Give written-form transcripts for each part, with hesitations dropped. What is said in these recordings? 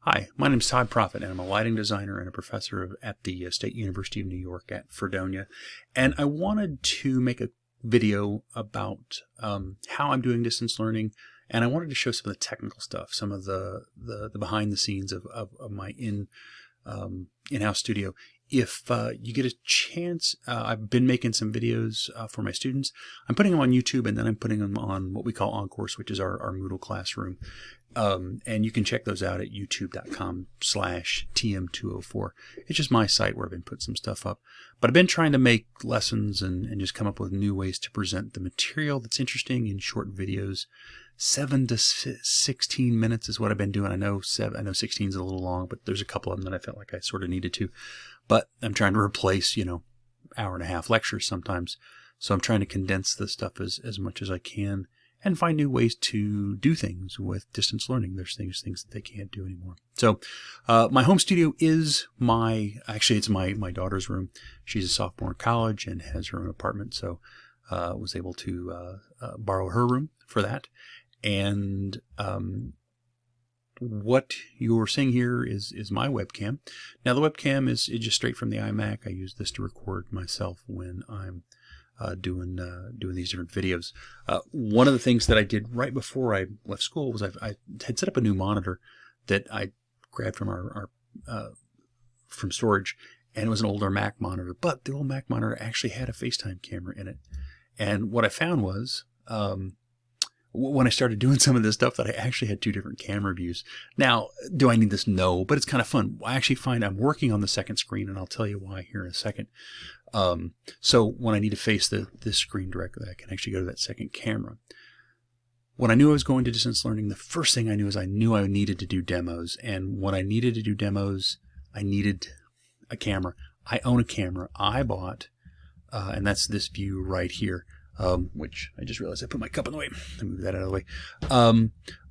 Hi, my name is Todd Proffitt, and I'm a lighting designer and a professor at the State University of New York at Fredonia. And I wanted to make a video about how I'm doing distance learning, and I wanted to show some of the technical stuff, some of the behind the scenes of my in-house studio. If you get a chance, I've been making some videos for my students. I'm putting them on YouTube, and then I'm putting them on what we call OnCourse, which is our Moodle classroom. And you can check those out at youtube.com/tm204. It's just my site where I've been putting some stuff up. But I've been trying to make lessons and just come up with new ways to present the material that's interesting in short videos. 7 to 16 minutes is what I've been doing. I know 16 is a little long, but there's a couple of them that I felt like I sort of needed to. But I'm trying to replace, hour and a half lectures sometimes. So I'm trying to condense this stuff as much as I can and find new ways to do things with distance learning. There's things that they can't do anymore. So my home studio is it's my daughter's room. She's a sophomore in college and has her own apartment. So I was able to borrow her room for that. And what you're seeing here is my webcam. Now the webcam is just straight from the iMac. I use this to record myself when I'm doing these different videos. One of the things that I did right before I left school was I had set up a new monitor that I grabbed from from storage, and it was an older Mac monitor. But the old Mac monitor actually had a FaceTime camera in it. And what I found was when I started doing some of this stuff that I actually had two different camera views. Now, do I need this? No, but it's kind of fun. I actually find I'm working on the second screen, and I'll tell you why here in a second. So when I need to face this screen directly, I can actually go to that second camera. When I knew I was going to distance learning, the first thing I knew is I needed to do demos. And when I needed to do demos, I needed a camera. I own a camera I bought, and that's this view right here. Which I just realized I put my cup in the way. I moved that out of the way.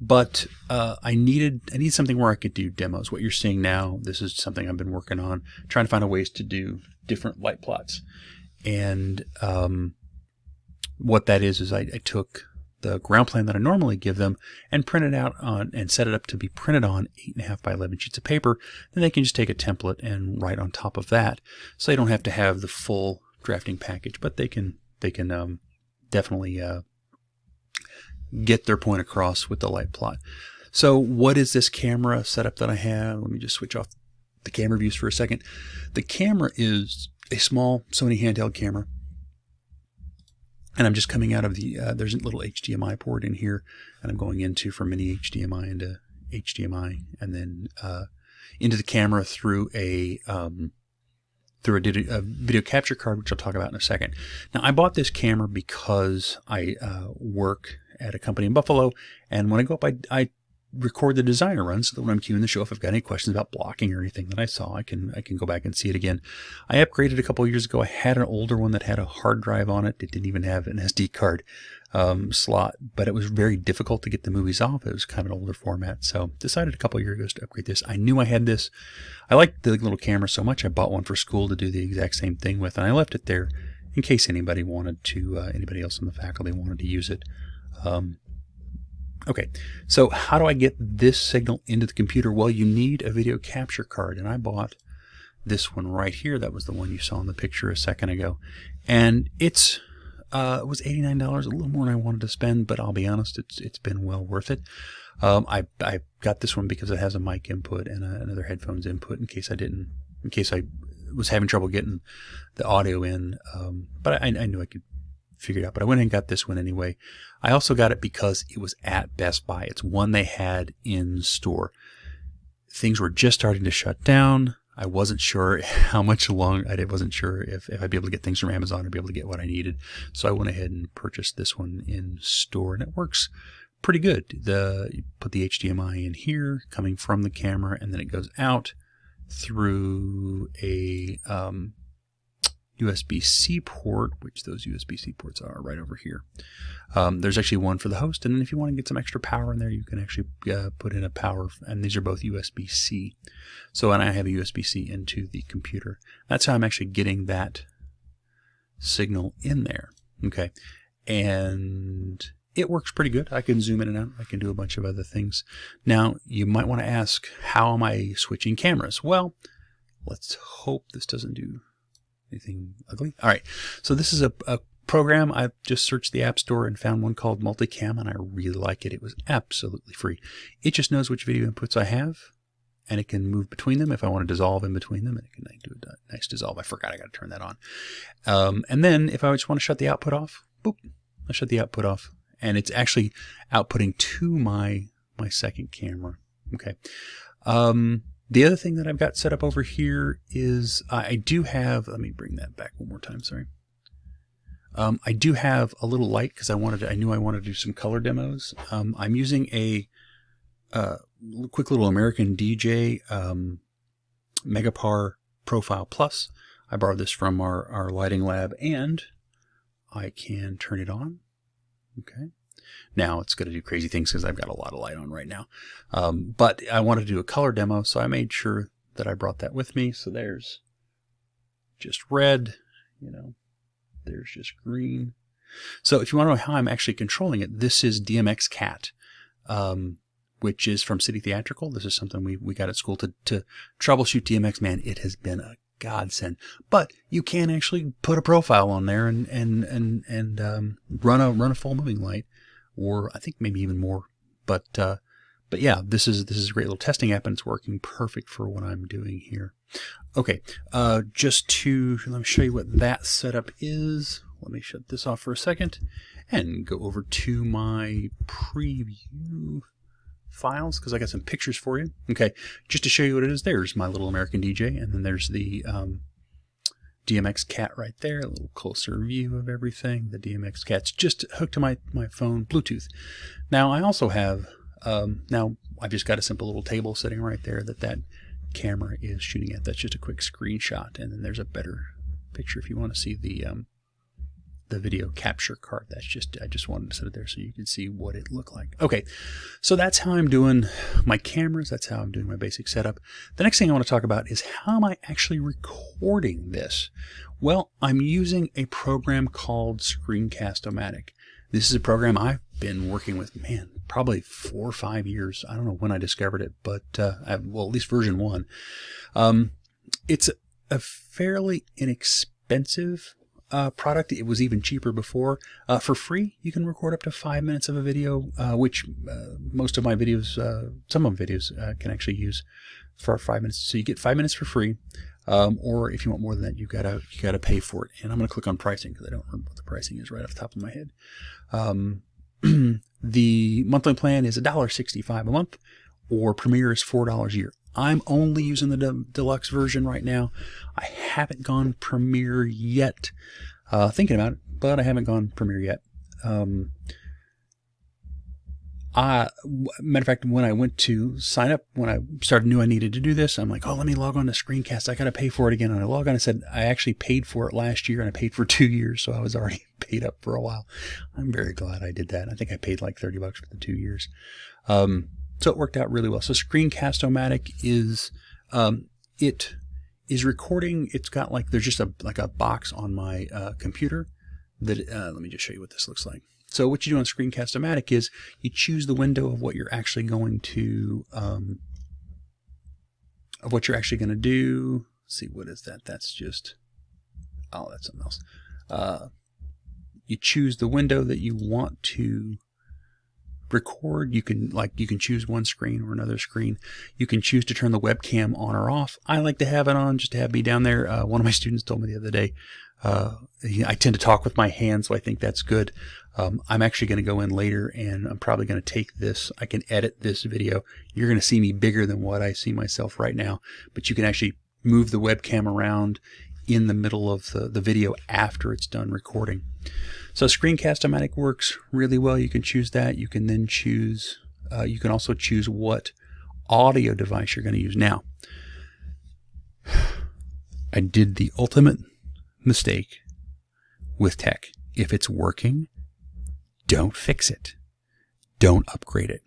But I need something where I could do demos. What you're seeing now, this is something I've been working on, trying to find ways to do different light plots. And what that is I took the ground plan that I normally give them and print it out and set it up to be printed on 8.5 by 11 sheets of paper. Then they can just take a template and write on top of that. So they don't have to have the full drafting package, but they can definitely get their point across with the light plot. So what is this camera setup that I have? Let me just switch off the camera views for a second. The camera is a small Sony handheld camera. And I'm just coming out of there's a little HDMI port in here, and I'm going from mini HDMI into HDMI, and then into the camera through a video capture card, which I'll talk about in a second. Now, I bought this camera because I work at a company in Buffalo, and when I go up, I record the designer runs so that when I'm queuing the show, if I've got any questions about blocking or anything that I saw, I can go back and see it again. I upgraded a couple of years ago. I had an older one that had a hard drive on it. It didn't even have an SD card slot, but it was very difficult to get the movies off. It was kind of an older format, so decided a couple of years ago to upgrade this. I knew I had this. I liked the little camera so much, I bought one for school to do the exact same thing with, and I left it there in case anybody else in the faculty wanted to use it. Okay, so how do I get this signal into the computer? Well, you need a video capture card, and I bought this one right here. That was the one you saw in the picture a second ago, and it was $89, a little more than I wanted to spend, but I'll be honest, it's been well worth it. I got this one because it has a mic input and another headphones input in case I was having trouble getting the audio in, but I knew I could figure it out. But I went and got this one anyway. I also got it because it was at Best Buy. It's one they had in store. Things were just starting to shut down. I wasn't sure how much longer. I wasn't sure if I'd be able to get things from Amazon or be able to get what I needed. So I went ahead and purchased this one in store, and it works pretty good. You put the HDMI in here, coming from the camera, and then it goes out through a USB-C port, which those USB-C ports are right over here. There's actually one for the host, and then if you want to get some extra power in there, you can actually put in a power, and these are both USB-C. So, and I have a USB-C into the computer. That's how I'm actually getting that signal in there. Okay, and it works pretty good. I can zoom in and out. I can do a bunch of other things. Now, you might want to ask, how am I switching cameras? Well, let's hope this doesn't do anything ugly. All right, so this is a program. I've just searched the App Store and found one called Multicam, and I really like it. It was absolutely free. It just knows which video inputs I have, and it can move between them if I want to dissolve in between them, and it can do a nice dissolve. I forgot I got to turn that on. And then if I just want to shut the output off, boop, I shut the output off, and it's actually outputting to my second camera. Okay. The other thing that I've got set up over here is I do have, let me bring that back one more time, sorry. I do have a little light because I knew I wanted to do some color demos. I'm using a quick little American DJ Megapar Profile Plus. I borrowed this from our lighting lab, and I can turn it on. Okay. Now it's going to do crazy things because I've got a lot of light on right now. But I wanted to do a color demo, so I made sure that I brought that with me. So there's just red, you know, there's just green. So if you want to know how I'm actually controlling it, this is DMX Cat, which is from City Theatrical. This is something we got at school to troubleshoot DMX. Man, it has been a godsend. But you can actually put a profile on there and run a full moving light, or I think maybe even more. But yeah, this is a great little testing app, and it's working perfect for what I'm doing here. Okay, just to let me show you what that setup is. Let me shut this off for a second and go over to my preview files because I got some pictures for you. Okay, just to show you what it is, there's my little American DJ, and then there's the DMX Cat right there. A little closer view of everything. The DMX Cat's just hooked to my phone Bluetooth. Now I also have now I've just got a simple little table sitting right there that camera is shooting at. That's just a quick screenshot, and then there's a better picture if you want to see the video capture card. That's just, I just wanted to set it there so you can see what it looked like. Okay, so that's how I'm doing my cameras. That's how I'm doing my basic setup. The next thing I want to talk about is how am I actually recording this? Well, I'm using a program called Screencast-O-Matic. This is a program I've been working with, man, probably 4 or 5 years. I don't know when I discovered it, but well, at least version 1. It's a fairly inexpensive product. It was even cheaper before. For free, you can record up to 5 minutes of a video, which most of my videos, some of my videos can actually use for 5 minutes. So you get 5 minutes for free, or if you want more than that, you gotta pay for it. And I'm gonna click on pricing because I don't remember what the pricing is right off the top of my head. The monthly plan is $1.65 a month, or Premiere is $4 a year. I'm only using the deluxe version right now. I haven't gone Premiere yet. Thinking about it, but I haven't gone Premiere yet. Matter of fact, when I went to sign up, when I knew I needed to do this, I'm like, oh, let me log on to Screencast. I got to pay for it again. And I log on and said, I actually paid for it last year, and I paid for 2 years. So I was already paid up for a while. I'm very glad I did that. I think I paid like $30 for the 2 years. So it worked out really well. So Screencast-O-Matic is, it is recording. It's got like, there's just like a box on my computer that, let me just show you what this looks like. So what you do on Screencast-O-Matic is you choose the window of what you're actually going to, do. Let's see, what is that? That's just, oh, that's something else. You choose the window that you want to record. You can choose one screen or another screen. You can choose to turn the webcam on or off. I like to have it on just to have me down there. One of my students told me the other day, I tend to talk with my hands, so I think that's good. I'm actually going to go in later, and I'm probably going to take this. I can edit this video. You're going to see me bigger than what I see myself right now, but you can actually move the webcam around in the middle of the video after it's done recording. So Screencast-O-Matic works really well. You can choose that. You can then choose, you can also choose what audio device you're going to use. Now, I did the ultimate mistake with tech. If it's working, don't fix it. Don't upgrade it.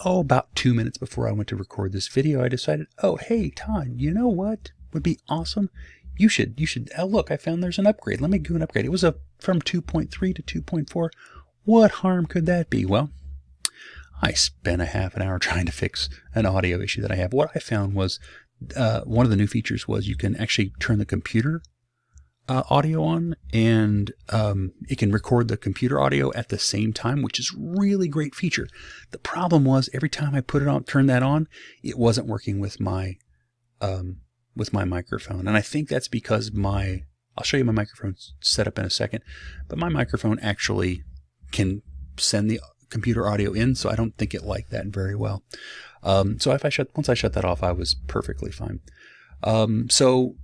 Oh, about 2 minutes before I went to record this video, I decided, oh, hey, Todd, you know what would be awesome? You should, oh, look, I found there's an upgrade. Let me do an upgrade. It was from 2.3 to 2.4. What harm could that be? Well, I spent a half an hour trying to fix an audio issue that I have. What I found was one of the new features was you can actually turn the computer audio on, and it can record the computer audio at the same time, which is really great feature. The problem was every time I put it on, turn that on, it wasn't working with my microphone. And I think that's because I'll show you my microphone setup in a second, but my microphone actually can send the computer audio in, so I don't think it liked that very well. So once I shut that off, I was perfectly fine. So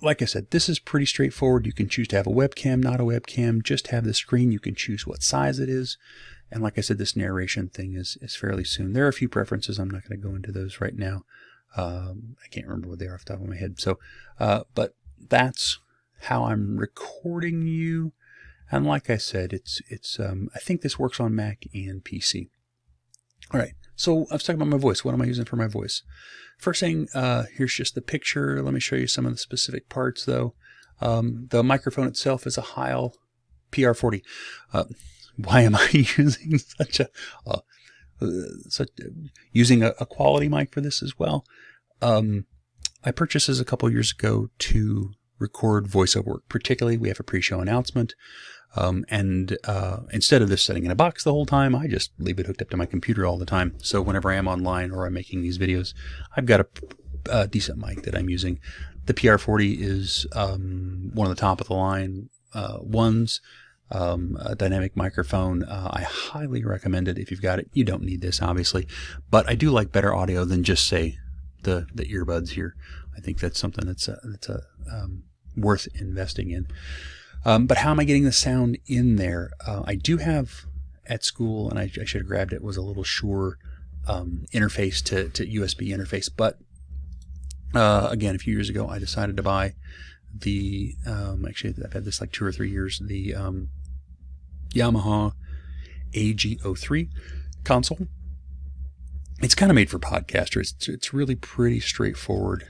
like I said, this is pretty straightforward. You can choose to have a webcam, not a webcam, just have the screen. You can choose what size it is. And like I said, this narration thing is fairly soon. There are a few preferences. I'm not going to go into those right now. I can't remember what they are off the top of my head. So, but that's how I'm recording you. And like I said, I think this works on Mac and PC. All right. So I was talking about my voice. What am I using for my voice? First thing, here's just the picture. Let me show you some of the specific parts though. The microphone itself is a Heil PR40. Why am I using using a quality mic for this as well? I purchased this a couple years ago to record voiceover work. Particularly, we have a pre-show announcement. Instead of this sitting in a box the whole time, I just leave it hooked up to my computer all the time. So whenever I am online or I'm making these videos, I've got a decent mic that I'm using. The PR40 is one of the top of the line ones. A dynamic microphone. I highly recommend it if you've got it. You don't need this, obviously, but I do like better audio than just say the earbuds here. I think that's something that's worth investing in. But how am I getting the sound in there? I do have at school, and I should have grabbed it, was a little Shure interface to USB interface. But again, a few years ago, I decided to buy the actually I've had this like 2 or 3 years, the Yamaha AG03 console. It's kind of made for podcasters. It's really pretty straightforward.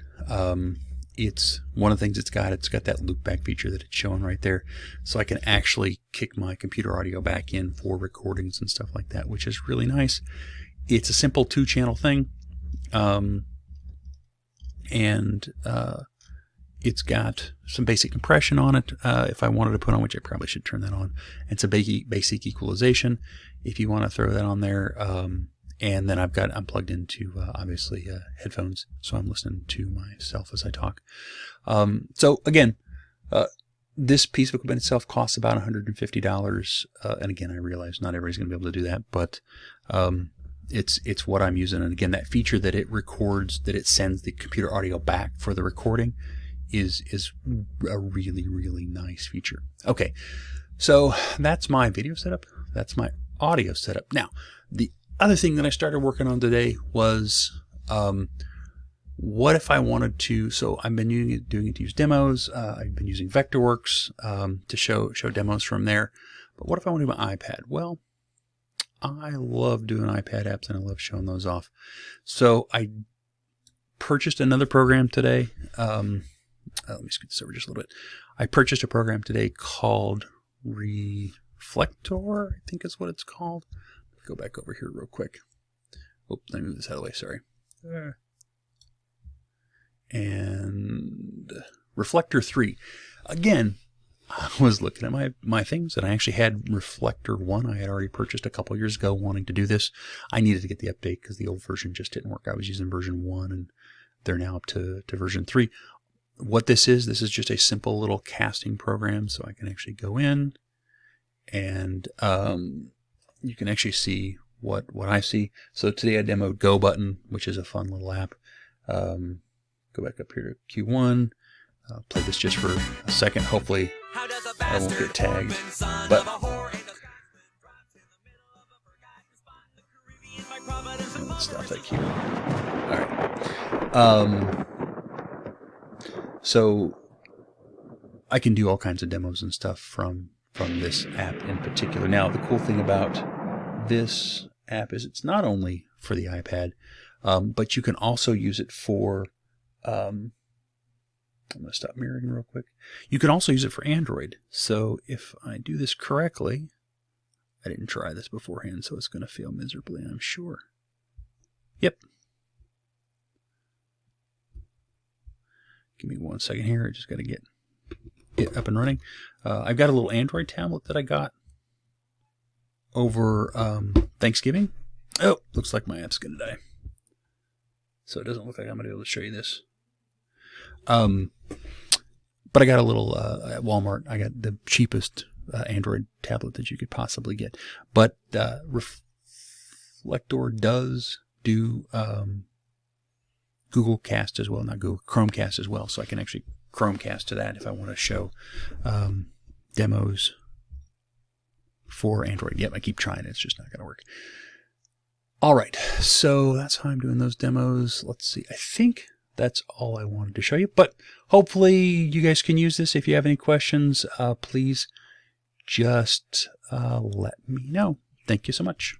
It's one of the things it's got that loop back feature that it's showing right there, so I can actually kick my computer audio back in for recordings and stuff like that, which is really nice. It's a simple 2-channel thing, and it's got some basic compression on it if I wanted to put on, which I probably should turn that on. It's a basic equalization if you want to throw that on there. And then I'm plugged into obviously headphones, so I'm listening to myself as I talk. So again, this piece of equipment itself costs about $150. And again, I realize not everybody's going to be able to do that, but it's what I'm using. And again, that feature that it records, that it sends the computer audio back for the recording, is a really, really nice feature. Okay, so that's my video setup. That's my audio setup. Now, the other thing that I started working on today was what if I wanted to, so I've been doing it to use demos. I've been using Vectorworks to show demos from there. But what if I want to do my iPad? Well, I love doing iPad apps and I love showing those off. So I purchased another program today. Let me scoot this over just a little bit. I purchased a program today called Reflector, I think is what it's called. Go back over here real quick. Oops, let me move this out of the way, sorry. And Reflector 3. Again, I was looking at my things, and I actually had Reflector 1. I had already purchased a couple years ago wanting to do this. I needed to get the update because the old version just didn't work. I was using version 1, and they're now up to version 3. What this is just a simple little casting program, so I can actually go in and you can actually see what I see. So today I demoed Go Button, which is a fun little app. Go back up here to Q1. Play this just for a second. Hopefully I won't get tagged. But let's stop that here. All right. So I can do all kinds of demos and stuff from this app in particular. Now, the cool thing about this app is it's not only for the iPad, but you can also use it for I'm going to stop mirroring real quick. You can also use it for Android. So if I do this correctly, I didn't try this beforehand, so it's going to fail miserably, I'm sure. Yep. Give me 1 second here. I just got to get it up and running. I've got a little Android tablet that I got over Thanksgiving. Oh, looks like my app's going to die. So it doesn't look like I'm going to be able to show you this. But I got a little at Walmart. I got the cheapest Android tablet that you could possibly get. But Reflector does do Google Cast as well, not Google, Chromecast as well. So I can actually Chromecast to that if I want to show demos for Android. Yep, I keep trying. It's just not going to work. All right, so that's how I'm doing those demos. Let's see. I think that's all I wanted to show you, but hopefully you guys can use this. If you have any questions, please just let me know. Thank you so much.